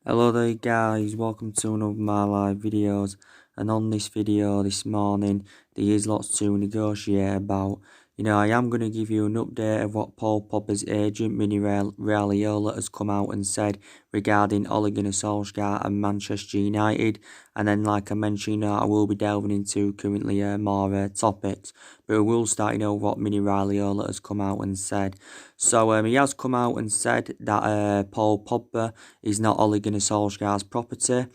Hello there guys, welcome to another of my live videos, and on this video this morning there is lots to negotiate about. I am going to give you an update of what Paul Pogba's agent Minao Rialola has come out and said regarding Ole Gunnar Solsjaker and Manchester United, and then like I mentioned, I will be delving into currently more topics, but we will start what Minao Rialola has come out and said. So he has come out and said that Paul Pogba is not Ole Gunnar Solskjaer's property.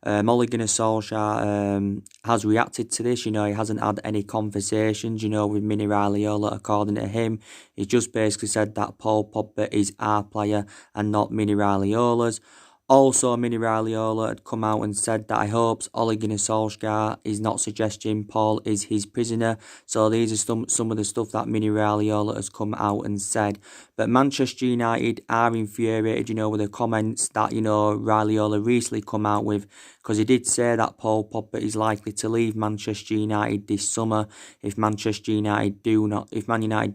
Ole Gunnar Solskjaer has reacted to this. He hasn't had any conversations, with Mini Rialola. According to him, he just basically said that Paul Pogba is our player and not Mini Rialiola's. Also, Mini Rialola had come out and said that I hopes Ole Gunnar Solskjaer is not suggesting Paul is his prisoner. So these are some of the stuff that Mini Rialola has come out and said. But Manchester United are infuriated, with the comments that, Rialola recently come out with, because he did say that Paul Pogba is likely to leave Manchester United this summer if Man United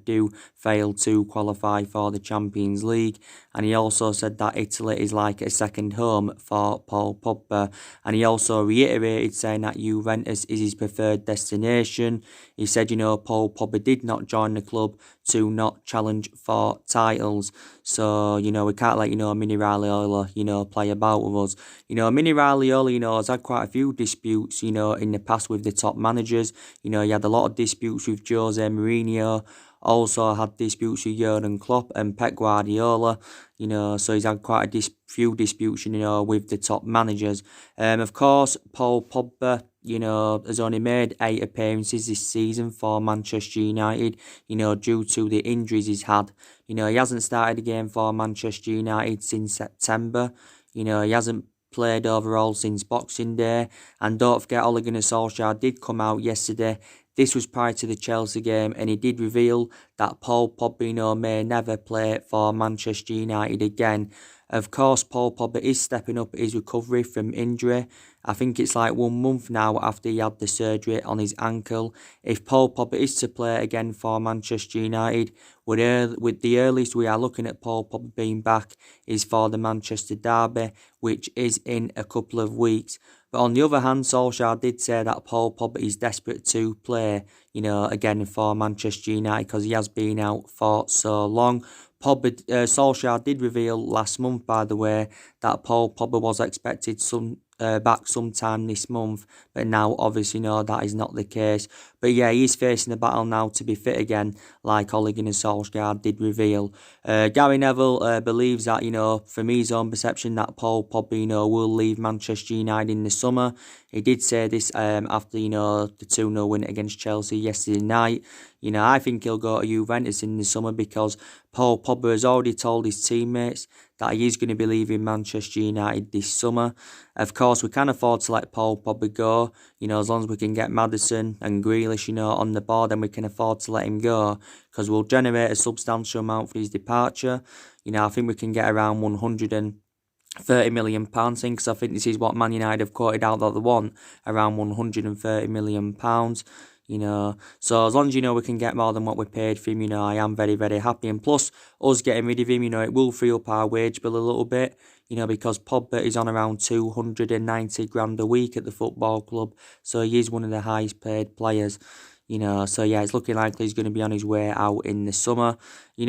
do fail to qualify for the Champions League. And he also said that Italy is like a second home for Paul Pogba, and he also reiterated saying that Juventus is his preferred destination. He said, Paul Pogba did not join the club to not challenge for titles. So, we can't let, Mini Rialola, play about with us. Mini Rialola, has had quite a few disputes, in the past with the top managers. He had a lot of disputes with Jose Mourinho. Also had disputes with Jurgen Klopp and Pep Guardiola, so he's had quite a few disputes, with the top managers. Of course, Paul Pogba, has only made 8 appearances this season for Manchester United, due to the injuries he's had. He hasn't started a game for Manchester United since September. He hasn't played overall since Boxing Day. And don't forget, Ole Gunnar Solskjaer did come out yesterday. This was prior to the Chelsea game, and he did reveal that Paul Pogba may never play for Manchester United again. Of course, Paul Pogba is stepping up his recovery from injury. I think it's like 1 month now after he had the surgery on his ankle. If Paul Pogba is to play again for Manchester United, with the earliest we are looking at Paul Pogba being back is for the Manchester derby, which is in a couple of weeks. But on the other hand, Solskjaer did say that Paul Pogba is desperate to play, again for Manchester United because he has been out for so long. Solskjaer did reveal last month, by the way, that Paul Pogba was expected back sometime this month, but now obviously that is not the case. But yeah, he's facing the battle now to be fit again, like Ole Gunnar Solskjaer did reveal. Gary Neville believes that, from his own perception, that Paul Pogba, will leave Manchester United in the summer. He did say this after, the 2-0 win against Chelsea yesterday night. I think he'll go to Juventus in the summer because Paul Pogba has already told his teammates that he is going to be leaving Manchester United this summer. Of course, we can afford to let Paul Pogba go, as long as we can get Maddison and Grealish, on the board, and we can afford to let him go because we'll generate a substantial amount for his departure. I think we can get around £130 million in, because I think this is what Man United have quoted out that they want, around £130 million. So as long as we can get more than what we paid for him, I am very, very happy. And plus, us getting rid of him, it will free up our wage bill a little bit, because Pogba is on around 290 grand a week at the football club, so he is one of the highest paid players. So yeah, it's looking likely he's going to be on his way out in the summer.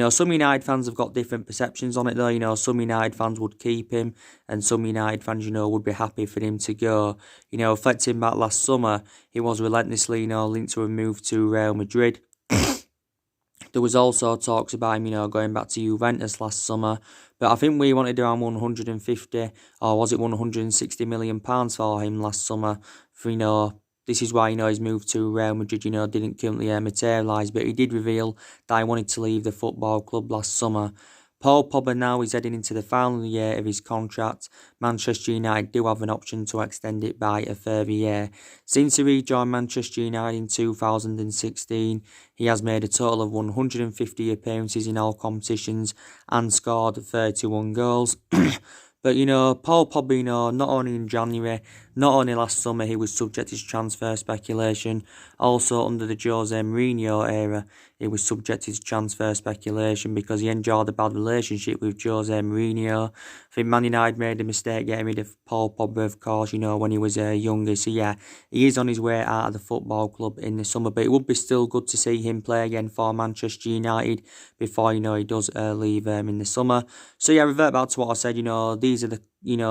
Some United fans have got different perceptions on it though. Some United fans would keep him, and some United fans, would be happy for him to go. Reflecting back last summer, he was relentlessly, linked to a move to Real Madrid. There was also talks about him, going back to Juventus last summer. But I think we wanted around 150, or was it 160 million pounds for him last summer. For, this is why, his move to Real Madrid, didn't currently materialise. But he did reveal that he wanted to leave the football club last summer. Paul Pogba now is heading into the final year of his contract. Manchester United do have an option to extend it by a further year. Since he rejoined Manchester United in 2016, he has made a total of 150 appearances in all competitions and scored 31 goals. But, Paul Pogba, not only in January, Not only last summer he was subjected to transfer speculation, also under the Jose Mourinho era he was subjected to transfer speculation because he enjoyed a bad relationship with Jose Mourinho. I think Man United made a mistake getting rid of Paul Pogba, of course, when he was younger. So yeah, he is on his way out of the football club in the summer, but it would be still good to see him play again for Manchester United before, he does leave in the summer. So yeah, revert back to what I said, these are the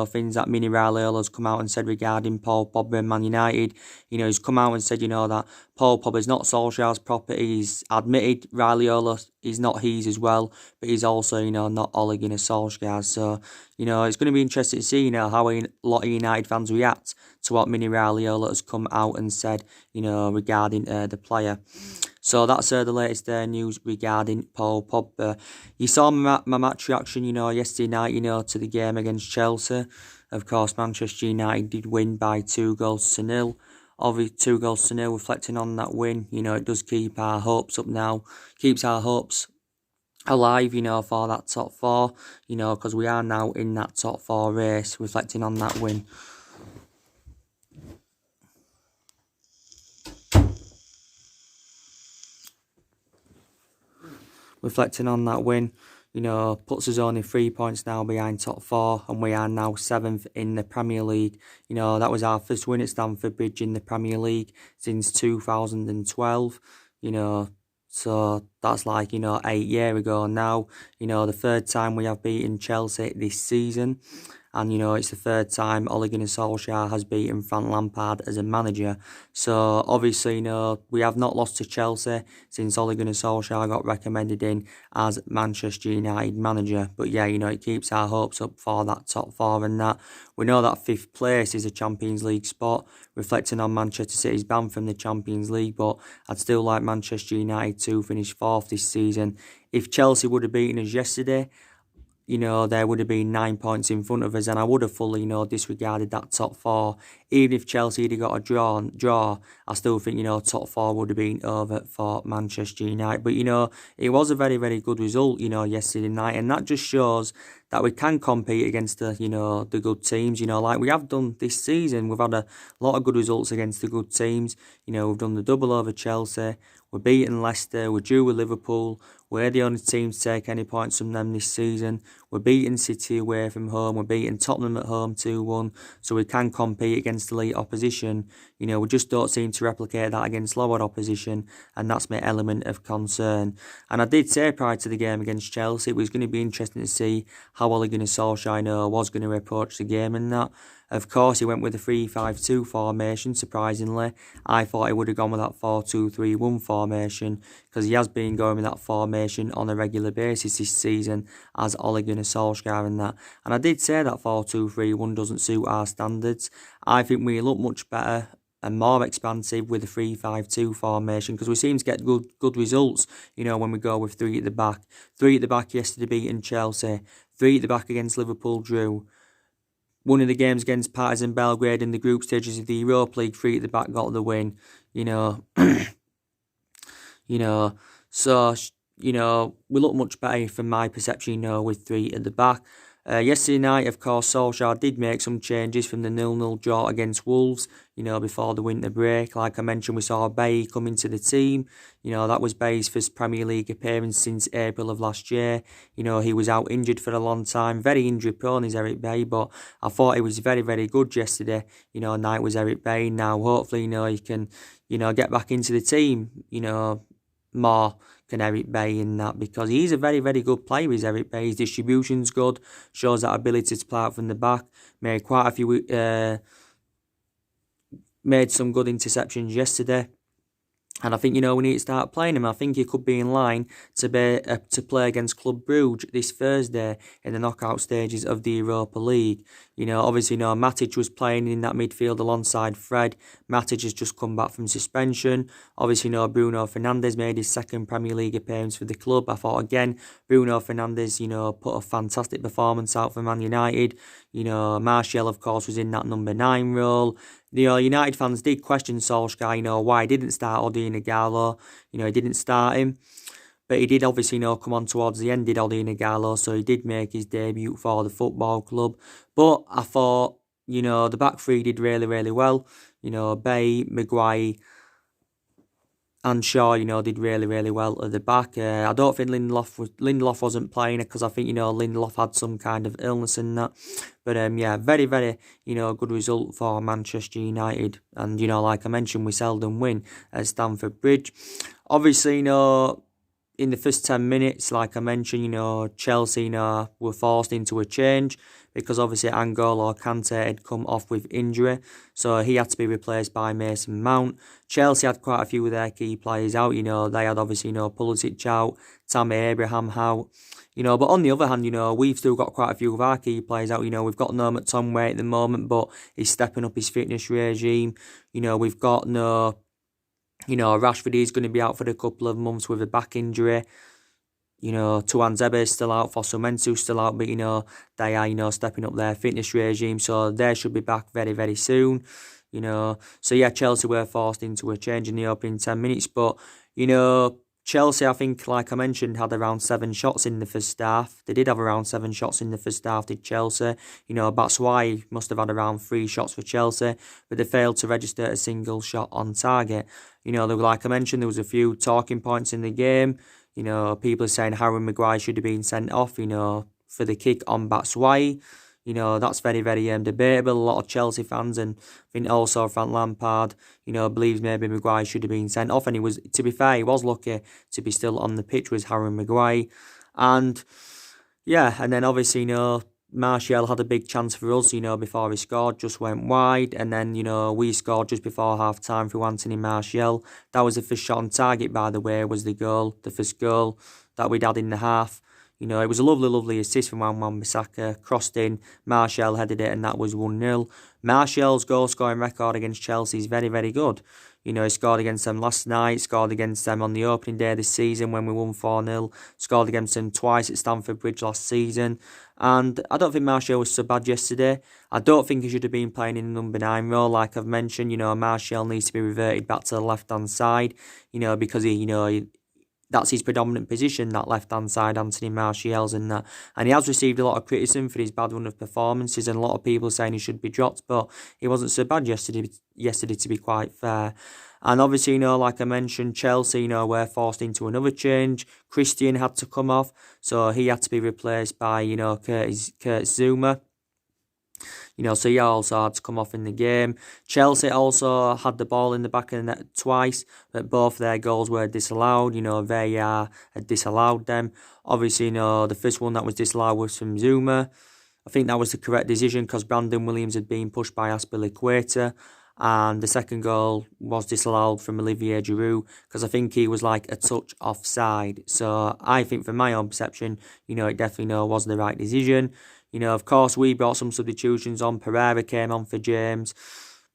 things that Rialola has come out and said regarding Paul Pogba and Man United. He's come out and said, that Paul Pogba is not Solskjaer's property. He's admitted Rialola is not his as well, but he's also, not Ole Gunnar Solskjaer. So, it's going to be interesting to see, how a lot of United fans react to what Rialola has come out and said, regarding the player. So that's the latest news regarding Paul Pogba. You saw my match reaction, yesterday night, to the game against Chelsea. Of course, Manchester United did win by 2-0. Obviously, 2-0, reflecting on that win. It does keep our hopes up now. Keeps our hopes alive, for that top four, because we are now in that top four race, reflecting on that win. Reflecting on that win, puts us only 3 points now behind top four, and we are now 7th in the Premier League. That was our first win at Stamford Bridge in the Premier League since 2012. So that's like, 8 years ago now. The third time we have beaten Chelsea this season. And, it's the third time Ole Gunnar Solskjaer has beaten Frank Lampard as a manager. So, obviously, we have not lost to Chelsea since Ole Gunnar Solskjaer got recommended in as Manchester United manager. But, yeah, it keeps our hopes up for that top four and that. We know that 5th place is a Champions League spot, reflecting on Manchester City's ban from the Champions League. But I'd still like Manchester United to finish 4th this season. If Chelsea would have beaten us yesterday, there would have been 9 points in front of us, and I would have fully, disregarded that top four. Even if Chelsea had got a draw, I still think, top four would have been over for Manchester United. But, it was a very, very good result, yesterday night, and that just shows that we can compete against the good teams, like we have done this season. We've had a lot of good results against the good teams. We've done the double over Chelsea. We're beating Leicester. We're due with Liverpool. We're the only team to take any points from them this season. We're beating City away from home. We're beating Tottenham at home 2-1. So we can compete against elite opposition. We just don't seem to replicate that against lower opposition. And that's my element of concern. And I did say prior to the game against Chelsea, it was going to be interesting to see how Ole Gunnar Solskjaer was going to approach the game and that. Of course, he went with a 3-5-2 formation, surprisingly. I thought he would have gone with that 4-2-3-1 formation because he has been going with that formation on a regular basis this season as Ole Gunnar Solskjaer and that. And I did say that 4-2-3-1 doesn't suit our standards. I think we look much better and more expansive with a 3-5-2 formation because we seem to get good results, when we go with 3 at the back. 3 at the back yesterday beating Chelsea. 3 at the back against Liverpool drew. One of the games against Partizan Belgrade in the group stages of the Europa League, 3 at the back got the win. So, we look much better from my perception, with 3 at the back. Yesterday night, of course, Solskjaer did make some changes from the 0-0 draw against Wolves, before the winter break. Like I mentioned, we saw Bay come into the team. That was Bay's first Premier League appearance since April of last year. He was out injured for a long time. Very injury prone is Eric Bay, but I thought he was very, very good yesterday. Night was Eric Bay. Now, hopefully, he can, get back into the team, more can Eric Bay in that because he's a very, very good player, is Eric Bay. His distribution's good, shows that ability to play out from the back, made quite a few, made some good interceptions yesterday. And I think, we need to start playing him. I think he could be in line to play against Club Brugge this Thursday in the knockout stages of the Europa League. Obviously, Matic was playing in that midfield alongside Fred. Matic has just come back from suspension. Obviously, Bruno Fernandes made his second Premier League appearance for the club. I thought, again, Bruno Fernandes, put a fantastic performance out for Man United. Martial, of course, was in that number 9 role. United fans did question Solskjaer, why he didn't start Odion Ighalo. He didn't start him. But he did obviously, come on towards the end, did Odion Ighalo, so he did make his debut for the football club. But I thought you know, the back three did really, really well. You know, Bay, Maguire, and Shaw, you know, did really, really well at the back. I don't think Lindelof wasn't playing it because I think, you know, Lindelof had some kind of illness in that. But yeah, very, very, you know, good result for Manchester United. And, you know, like I mentioned, we seldom win at Stamford Bridge. Obviously, you know, in the first 10 minutes, like I mentioned, you know, Chelsea, you know, were forced into a change because obviously N'Golo Kante had come off with injury, so he had to be replaced by Mason Mount. Chelsea had quite a few of their key players out, you know, they had obviously, you know, Pulisic out, Tammy Abraham out, you know, but on the other hand, you know, we've still got quite a few of our key players out, you know, we've got no McTominay at the moment, but he's stepping up his fitness regime, you know, we've got no... You know, Rashford is going to be out for a couple of months with a back injury. You know, Tuanzebe is still out, Fosumensu's still out, but, you know, they are, you know, stepping up their fitness regime, so they should be back very, very soon. You know, so yeah, Chelsea were forced into a change in the opening 10 minutes, but, you know, Chelsea, I think, like I mentioned, had around 7 shots in the first half. They did have around 7 shots in the first half, did Chelsea. You know, Batshuayi must have had around 3 shots for Chelsea, but they failed to register a single shot on target. You know, like I mentioned, there was a few talking points in the game. You know, people are saying Harry Maguire should have been sent off, you know, for the kick on Batshuayi. You know, that's very, very debatable. A lot of Chelsea fans and I think also Frank Lampard, you know, believes maybe Maguire should have been sent off. And he was, to be fair, he was lucky to be still on the pitch with Harry Maguire. And yeah, and then obviously, you know, Martial had a big chance for us, you know, before he scored, just went wide. And then, you know, we scored just before half time through Anthony Martial. That was the first shot on target, by the way, was the first goal that we'd had in the half. You know, it was a lovely, lovely assist from Wan-Bissaka, crossed in, Martial headed it, and that was 1-0. Martial's goal-scoring record against Chelsea is very, very good. You know, he scored against them last night, scored against them on the opening day this season when we won 4-0, scored against them twice at Stamford Bridge last season. And I don't think Martial was so bad yesterday. I don't think he should have been playing in the number 9 role, like I've mentioned. You know, Martial needs to be reverted back to the left-hand side, you know, because that's his predominant position, that left-hand side, Anthony Martial's and that. And he has received a lot of criticism for his bad run of performances and a lot of people saying he should be dropped, but he wasn't so bad yesterday to be quite fair. And obviously, you know, like I mentioned, Chelsea, you know, were forced into another change. Christian had to come off, so he had to be replaced by, you know, Curtis Zouma. You know, so he also had to come off in the game. Chelsea also had the ball in the back of the net twice, but both their goals were disallowed. You know, VAR had disallowed them. Obviously, you know, the first one that was disallowed was from Zouma. I think that was the correct decision because Brandon Williams had been pushed by Azpilicueta. And the second goal was disallowed from Olivier Giroud because I think he was like a touch offside. So I think from my own perception, you know, it definitely was the right decision. You know, of course, we brought some substitutions on. Pereira came on for James.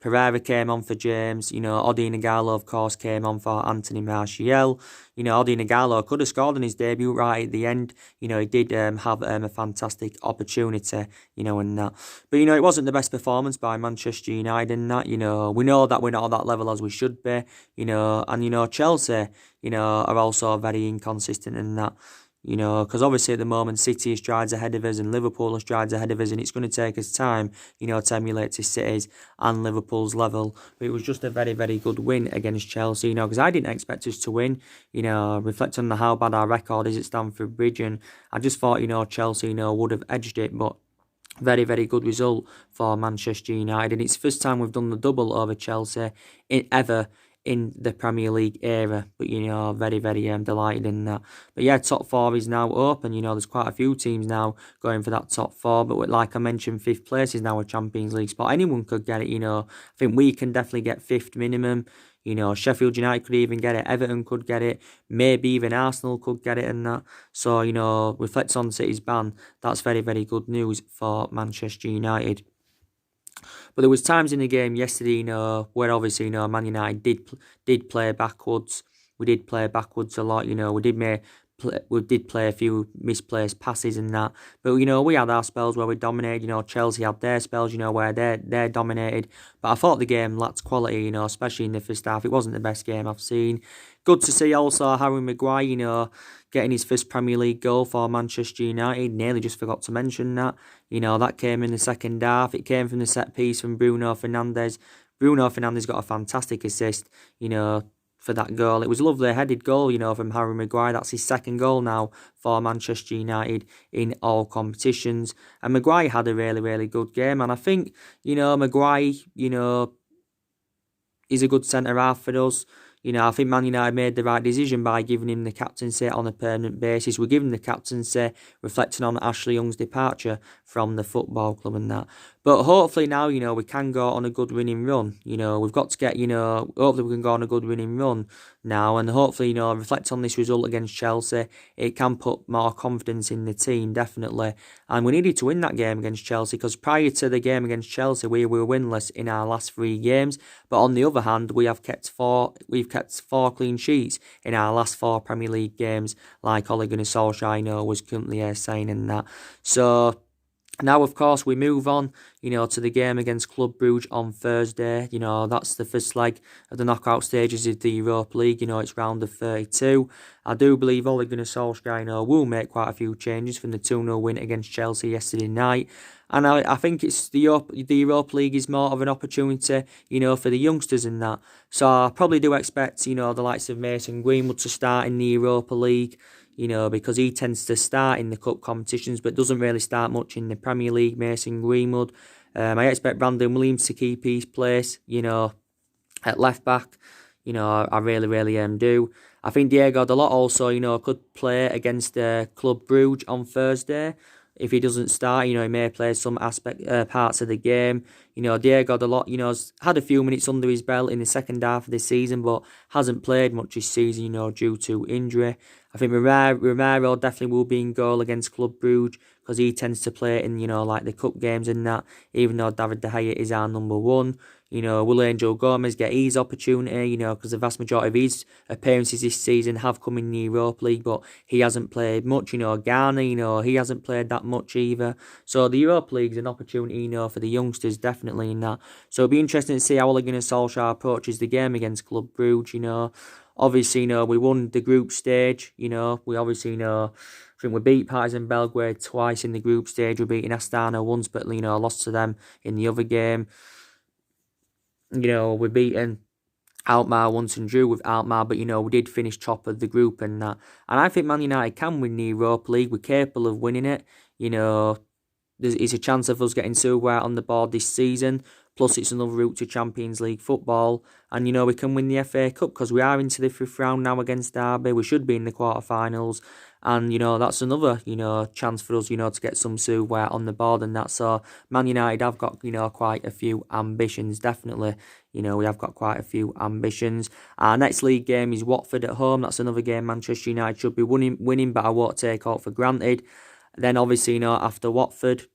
You know, Odi Nagalo, of course, came on for Anthony Martial. You know, Odi Nagalo could have scored in his debut right at the end. You know, he did have a fantastic opportunity, you know, and that. But, you know, it wasn't the best performance by Manchester United and that. You know, we know that we're not at that level as we should be, you know, and, you know, Chelsea, you know, are also very inconsistent in that. You know, because obviously at the moment City is strides ahead of us and Liverpool are strides ahead of us, and it's going to take us time, you know, to emulate to City's and Liverpool's level. But it was just a very, very good win against Chelsea, you know, because I didn't expect us to win, you know, reflecting on how bad our record is at Stamford Bridge, and I just thought, you know, Chelsea, you know, would have edged it, but very, very good result for Manchester United, and it's the first time we've done the double over Chelsea ever in the Premier League era. But, you know, very, very delighted in that. But yeah, top 4 is now open. You know, there's quite a few teams now going for that top 4. But like I mentioned, 5th place is now a Champions League spot. Anyone could get it, you know. I think we can definitely get 5th minimum. You know, Sheffield United could even get it. Everton could get it. Maybe even Arsenal could get it and that. So, you know, reflects on City's ban. That's very, very good news for Manchester United. But there was times in the game yesterday, you know, where obviously, you know, Man United did play backwards. We did play backwards a lot, you know. We did we did play a few misplaced passes and that. But, you know, we had our spells where we dominated. You know, Chelsea had their spells, you know, where they're dominated. But I thought the game lacked quality, you know, especially in the first half. It wasn't the best game I've seen. Good to see also Harry Maguire, you know, getting his first Premier League goal for Manchester United. Nearly just forgot to mention that. You know, that came in the second half. It came from the set piece from Bruno Fernandes. Bruno Fernandes got a fantastic assist, you know, for that goal. It was a lovely headed goal, you know, from Harry Maguire. That's his second goal now for Manchester United in all competitions. And Maguire had a really, really good game. And I think, you know, Maguire, you know, is a good centre-half for us. You know, I think Man United made the right decision by giving him the captaincy on a permanent basis. We're giving the captaincy, reflecting on Ashley Young's departure from the football club and that. But hopefully now, you know, we can go on a good winning run. You know, we've got to get, you know, hopefully we can go on a good winning run now. And hopefully, you know, reflect on this result against Chelsea. It can put more confidence in the team, definitely. And we needed to win that game against Chelsea because prior to the game against Chelsea, we were winless in our last 3 games. But on the other hand, we've kept four clean sheets in our last 4 Premier League games, like Ole Gunnar Solsjaker, you know, was currently saying and that. So now, of course, we move on, you know, to the game against Club Brugge on Thursday. You know, that's the first leg of the knockout stages of the Europa League. You know, it's round of 32. I do believe Ole Gunnar Solskjaer, you know, will make quite a few changes from the 2-0 win against Chelsea yesterday night. And I think it's the Europa League is more of an opportunity, you know, for the youngsters in that. So I probably do expect, you know, the likes of Mason Greenwood to start in the Europa League, you know, because he tends to start in the cup competitions but doesn't really start much in the Premier League, Mason Greenwood. I expect Brandon Williams to keep his place, you know, at left back. You know, I really, really do. I think Diego Dalot also, you know, could play against Club Brugge on Thursday. If he doesn't start, you know, he may play some parts of the game. You know, Diego Dalot, you know, has had a few minutes under his belt in the second half of this season, but hasn't played much this season, you know, due to injury. I think Romero definitely will be in goal against Club Brugge because he tends to play in, you know, like the cup games and that, even though David De Gea is our number 1. You know, will Angel Gomez get his opportunity, you know, because the vast majority of his appearances this season have come in the Europa League, but he hasn't played much. You know, Ghana, you know, he hasn't played that much either. So the Europa League is an opportunity, you know, for the youngsters, definitely in that. So it'll be interesting to see how Ole Gunnar Solskjaer approaches the game against Club Brugge, you know. Obviously, you know, we won the group stage, you know. We obviously, you know, I think we beat Partizan Belgrade twice in the group stage. We beat Astana once, but, you know, lost to them in the other game. You know, we beaten Alkmaar once and drew with Alkmaar, but, you know, we did finish top of the group and that. And I think Man United can win the Europa League. We're capable of winning it. You know, there's a chance of us getting silverware on the board this season. Plus, it's another route to Champions League football. And, you know, we can win the FA Cup because we are into the 5th round now against Derby. We should be in the quarterfinals. And, you know, that's another, you know, chance for us, you know, to get some silverware on the board and that. So, Man United have got, you know, quite a few ambitions, definitely. You know, we have got quite a few ambitions. Our next league game is Watford at home. That's another game Manchester United should be winning, but I won't take out for granted. Then, obviously, you know, after Watford,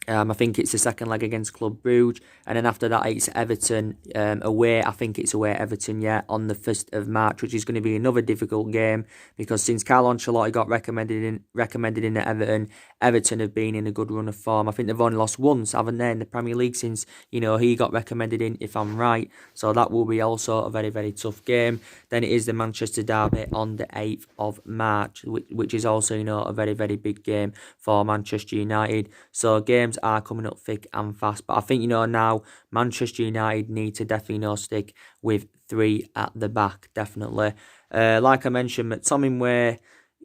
I think it's the second leg against Club Brugge. And then after that, it's Everton away. I think it's away at Everton, yeah, on the 1st of March, which is going to be another difficult game because since Carlo Ancelotti got recommended in at Everton, Everton have been in a good run of form. I think they've only lost once, haven't they, in the Premier League since, you know, he got recommended in, if I'm right. So that will be also a very, very tough game. Then it is the Manchester Derby on the 8th of March, which is also, you know, a very, very big game for Manchester United. So games are coming up thick and fast. But I think, you know, now Manchester United need to definitely, you know, stick with 3 at the back, definitely. Like I mentioned, McTominay,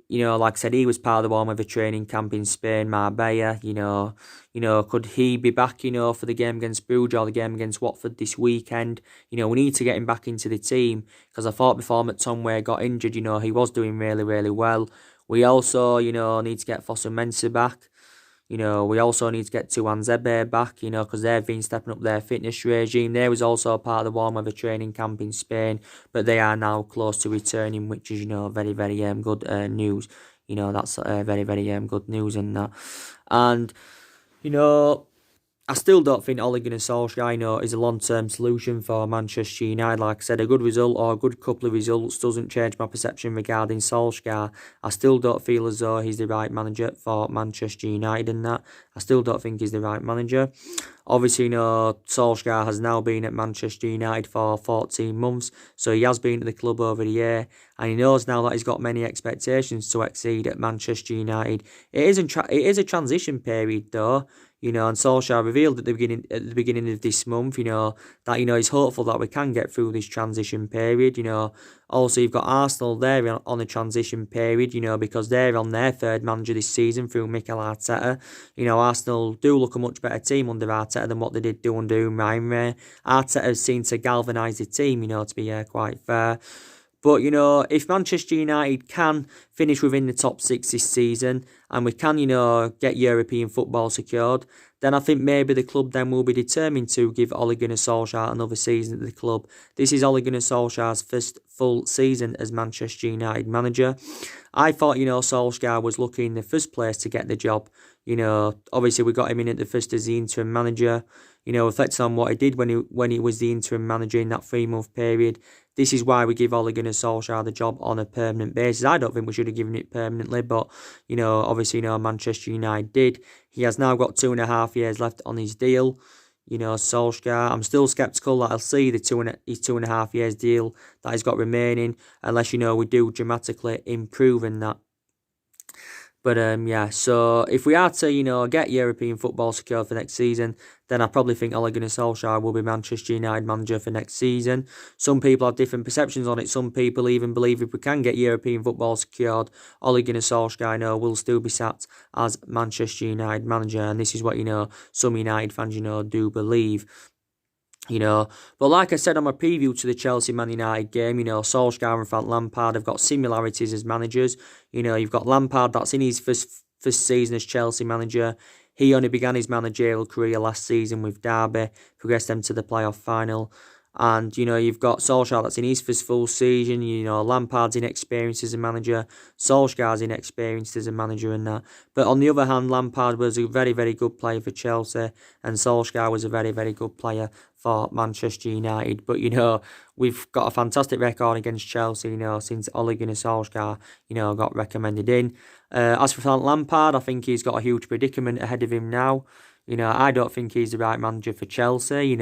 you know, like I said, he was part of the one with a training camp in Spain, Marbella. You know, could he be back, you know, for the game against Bruges or the game against Watford this weekend? You know, we need to get him back into the team because I thought before McTominay got injured, you know, he was doing really, really well. We also, you know, need to get Fosu Mensah back. You know, we also need to get Tuanzebe back, you know, because they've been stepping up their fitness regime. They was also part of the warm weather training camp in Spain, but they are now close to returning, which is, you know, very, very good news. You know, that's very, very good news and that. And, you know, I still don't think Ole Gunnar Solskjaer, is a long-term solution for Manchester United. Like I said, a good result or a good couple of results doesn't change my perception regarding Solskjaer. I still don't feel as though he's the right manager for Manchester United and that. I still don't think he's the right manager. Obviously, Solskjaer has now been at Manchester United for 14 months, so he has been at the club over the year, and he knows now that he's got many expectations to exceed at Manchester United. It is a transition period, though. And Solskjaer revealed at the beginning of this month, that he's hopeful that we can get through this transition period. Also you've got Arsenal there on a transition period, because they're on their third manager this season through Mikel Arteta. Arsenal do look a much better team under Arteta than what they did do under Unai. Arteta has seemed to galvanise the team, to be quite fair. But, if Manchester United can finish within the top six this season and we can, get European football secured, then I think maybe the club then will be determined to give Ole Gunnar Solskjaer another season at the club. This is Ole Gunnar Solskjaer's first full season as Manchester United manager. I thought, Solskjaer was lucky in the first place to get the job. Obviously we got him in at the first as the interim manager. Reflecting on what he did when he was the interim manager in that 3-month period. This is why we give Ole Gunnar Solskjaer the job on a permanent basis. I don't think we should have given it permanently, but, obviously, Manchester United did. He has now got 2.5 years left on his deal. Solskjaer, I'm still sceptical that I'll see his 2.5 years deal that he's got remaining, unless, we do dramatically improve in that. But so if we are to, get European football secured for next season, then I probably think Ole Gunnar Solskjaer will be Manchester United manager for next season. Some people have different perceptions on it. Some people even believe if we can get European football secured, Ole Gunnar Solskjaer, will still be sat as Manchester United manager. And this is what, some United fans, do believe. But like I said on my preview to the Chelsea-Man United game, Solskjaer and Frank Lampard have got similarities as managers. You've got Lampard that's in his first season as Chelsea manager. He only began his managerial career last season with Derby, progressed them to the playoff final. And, you've got Solskjaer that's in his first full season. Lampard's inexperienced as a manager. Solskjaer's inexperienced as a manager and that. But on the other hand, Lampard was a very, very good player for Chelsea. And Solskjaer was a very, very good player for Manchester United. But, we've got a fantastic record against Chelsea, since Ole Gunnar Solskjaer, got recommended in. As for Frank Lampard, I think he's got a huge predicament ahead of him now. I don't think he's the right manager for Chelsea.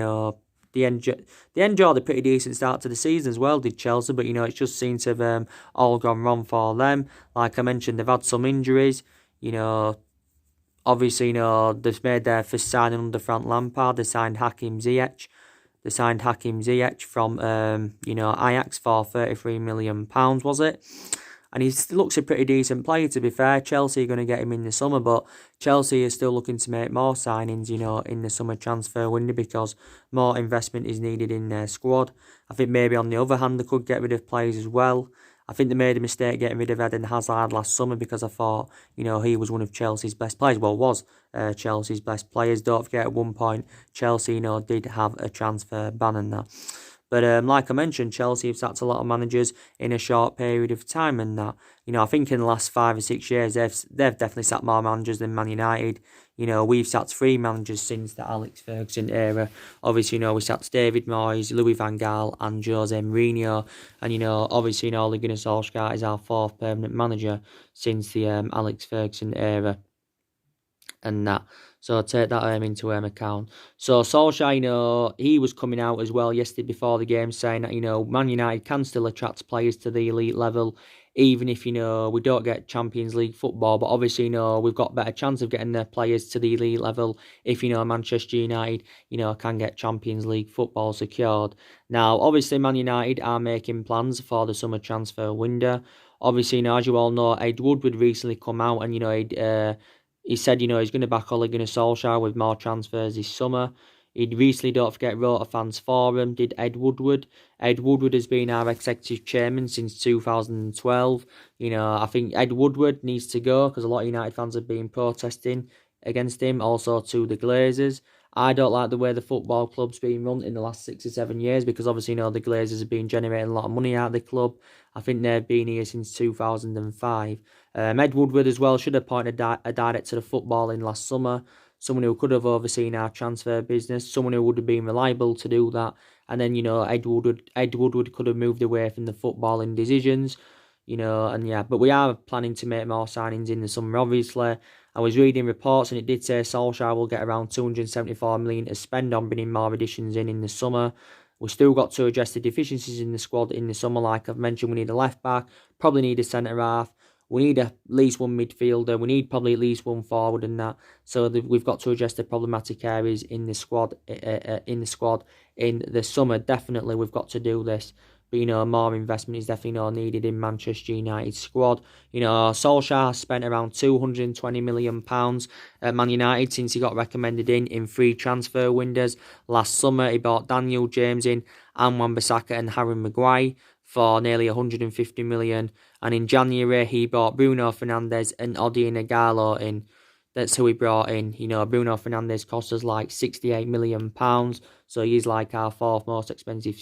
They enjoyed a pretty decent start to the season as well, did Chelsea, but, it's just seemed to have all gone wrong for them. Like I mentioned, they've had some injuries, obviously, they've made their first signing under Frank Lampard. They signed Hakim Ziyech. From, Ajax for £33 million, was it? And he looks a pretty decent player, to be fair. Chelsea are going to get him in the summer, but Chelsea is still looking to make more signings, in the summer transfer window because more investment is needed in their squad. I think maybe on the other hand, they could get rid of players as well. I think they made a mistake getting rid of Eden Hazard last summer because I thought, he was one of Chelsea's best players. Well, was Chelsea's best players. Don't forget, at one point, Chelsea, did have a transfer ban and that. But like I mentioned, Chelsea have sacked a lot of managers in a short period of time and that. I think in the last 5 or 6 years, they've definitely sacked more managers than Man United. We've sacked 3 managers since the Alex Ferguson era. Obviously, we sacked David Moyes, Louis van Gaal and Jose Mourinho. And, obviously, Ole Gunnar Solskjaer is our 4th permanent manager since the Alex Ferguson era and that. So take that into account. So Solskjaer, he was coming out as well yesterday before the game saying that, Man United can still attract players to the elite level, even if, we don't get Champions League football. But obviously, we've got a better chance of getting their players to the elite level if, Manchester United, can get Champions League football secured. Now, obviously, Man United are making plans for the summer transfer window. Obviously, as you all know, Ed Woodward recently come out and, he said, he's going to back Ole Gunnar Solskjaer with more transfers this summer. He recently, don't forget, wrote a fans forum, did Ed Woodward. Ed Woodward has been our executive chairman since 2012. I think Ed Woodward needs to go because a lot of United fans have been protesting against him, also to the Glazers. I don't like the way the football club's been run in the last 6 or 7 years because obviously, the Glazers have been generating a lot of money out of the club. I think they've been here since 2005. Ed Woodward as well should have appointed a director of football in last summer. someone who could have overseen our transfer business, someone who would have been reliable to do that. And then, Ed Woodward could have moved away from the footballing decisions, and yeah, but we are planning to make more signings in the summer, obviously. I was reading reports and it did say Solskjaer will get around 274 million to spend on bringing more additions in the summer. We've still got to address the deficiencies in the squad in the summer. Like I've mentioned, we need a left back, probably need a centre half. We need at least one midfielder. We need probably at least one forward and that. So we've got to address the problematic areas in the squad. In the summer, definitely we've got to do this. But more investment is definitely needed in Manchester United's squad. Solskjaer spent around £220 million at Man United since he got recommended in free transfer windows. Last summer, he bought Daniel James in, and Wan-Bissaka and Harry Maguire for nearly 150 million. And in January, he bought Bruno Fernandes and Odion Ighalo in. That's who he brought in. Bruno Fernandes cost us like £68 million. So he's like our fourth most expensive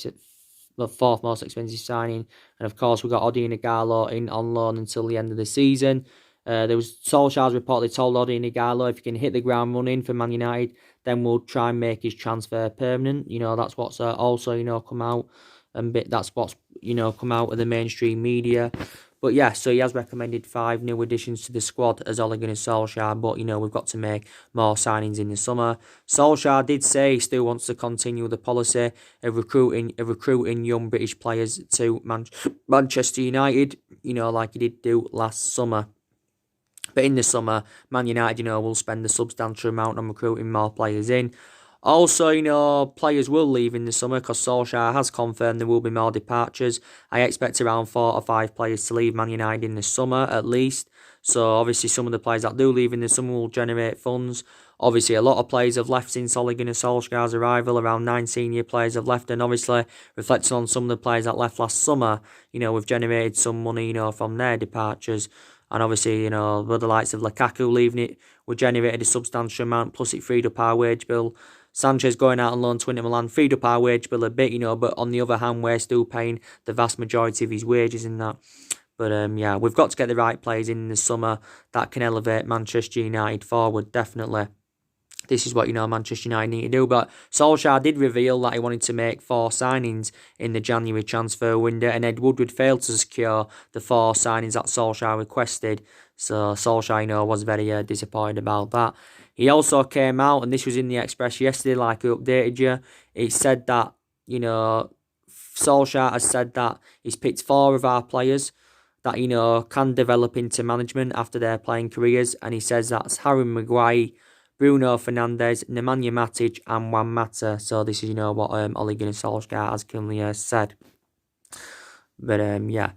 signing. And of course, we got Odion Ighalo in on loan until the end of the season. There was Solskjaer's reportedly told Odion Ighalo, if he can hit the ground running for Man United, then we'll try and make his transfer permanent. That's what's also come out, and that's what's come out of the mainstream media. But yeah, so he has recommended 5 new additions to the squad as Ole Gunnar Solskjaer. But we've got to make more signings in the summer. Solskjaer did say he still wants to continue the policy of recruiting young British players to Manchester United. Like he did do last summer. But in the summer, Man United, will spend a substantial amount on recruiting more players in. Also, players will leave in the summer because Solskjaer has confirmed there will be more departures. I expect around 4 or 5 players to leave Man United in the summer at least. So obviously some of the players that do leave in the summer will generate funds. Obviously a lot of players have left since Ole Gunnar Solskjaer's arrival. Around 9 senior players have left, and obviously reflecting on some of the players that left last summer, we've generated some money, from their departures. And obviously, with the likes of Lukaku leaving it, we generated a substantial amount, plus it freed up our wage bill. Sanchez going out on loan to Inter Milan freed up our wage bill a bit, but on the other hand, we're still paying the vast majority of his wages in that. But yeah, we've got to get the right players in the summer that can elevate Manchester United forward, definitely. This is what, Manchester United need to do. But Solskjaer did reveal that he wanted to make 4 signings in the January transfer window, and Ed Woodward failed to secure the 4 signings that Solskjaer requested. So Solskjaer, was very disappointed about that. He also came out, and this was in the Express yesterday, like I updated you. He said that, Solskjaer has said that he's picked 4 of our players that, can develop into management after their playing careers. And he says that's Harry Maguire, Bruno Fernandes, Nemanja Matic, and Juan Mata. So this is, what Ole Gunnar Solskjaer has currently said. But yeah.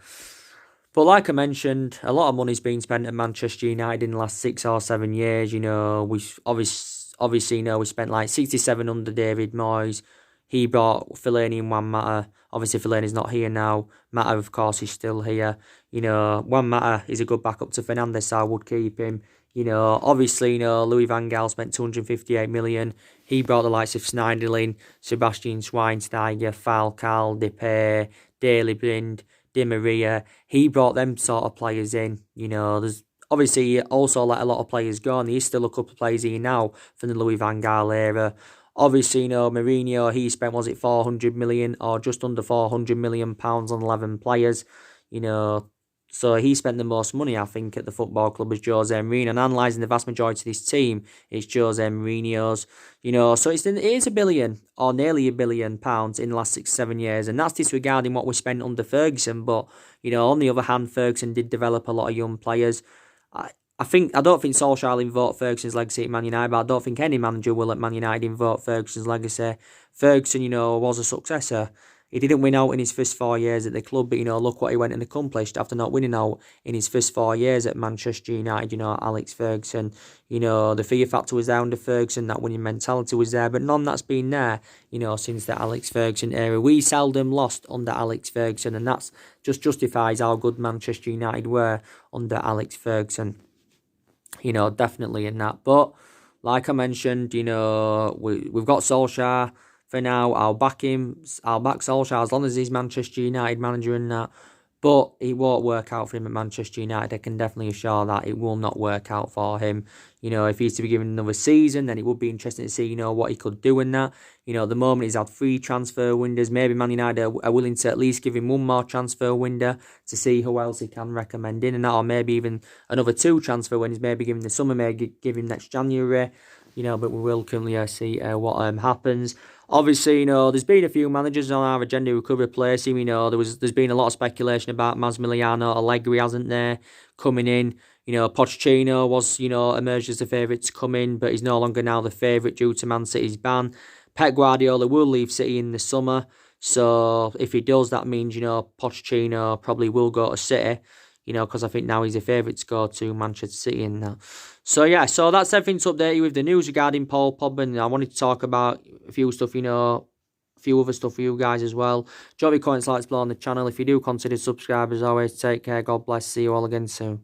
But like I mentioned, a lot of money's been spent at Manchester United in the last 6 or 7 years. We obviously we spent like 67 under David Moyes. He brought Fellaini and Juan Mata. Obviously, Fellaini's not here now. Mata, of course, is still here. Juan Mata is a good backup to Fernandes, so I would keep him. Obviously, Louis van Gaal spent 258 million. He brought the likes of Schneiderlin, Sebastian Schweinsteiger, Falcao, Depay, Daley Blind, Di Maria. He brought them sort of players in. There's obviously he also let a lot of players go, and there's still a couple of players here now from the Louis van Gaal era. Obviously, Mourinho, he spent, was it 400 million or just under 400 million pounds on 11 players. So he spent the most money, I think, at the football club as Jose Mourinho. And analysing the vast majority of this team, it's Jose Mourinho's. So it is £1 billion or nearly £1 billion in the last 6-7 years. And that's disregarding what we spent under Ferguson. But, on the other hand, Ferguson did develop a lot of young players. I don't think Solskjaer will invoke Ferguson's legacy at Man United, but I don't think any manager will at Man United invoke Ferguson's legacy. Ferguson, was a successor. He didn't win out in his first 4 years at the club, but, look what he went and accomplished after not winning out in his first 4 years at Manchester United, Alex Ferguson. The fear factor was there under Ferguson, that winning mentality was there, but none that's been there, since the Alex Ferguson era. We seldom lost under Alex Ferguson, and that's just justifies how good Manchester United were under Alex Ferguson. Definitely in that. But like I mentioned, we've got Solskjaer for now. I'll back him. I'll back Solskjaer as long as he's Manchester United manager and that. But it won't work out for him at Manchester United. I can definitely assure that it will not work out for him. If he's to be given another season, then it would be interesting to see, what he could do in that. At the moment he's had 3 transfer windows. Maybe Man United are willing to at least give him one more transfer window to see who else he can recommend in and that, or maybe even another 2 transfer windows. Maybe give him the summer, maybe give him next January. But we will currently see what happens. Obviously, there's been a few managers on our agenda who could replace him. There's been a lot of speculation about Massimiliano Allegri, hasn't there, coming in. Pochettino was, emerged as the favourite to come in, but he's no longer now the favourite due to Man City's ban. Pep Guardiola will leave City in the summer, so if he does, that means, Pochettino probably will go to City, because I think now he's a favourite to go to Manchester City and that. So yeah, so that's everything to update you with the news regarding Paul Pogba. And I wanted to talk about a few stuff, a few other stuff for you guys as well. Drop your comments, likes below on the channel. If you do, consider subscribe. As always, take care, God bless, see you all again soon.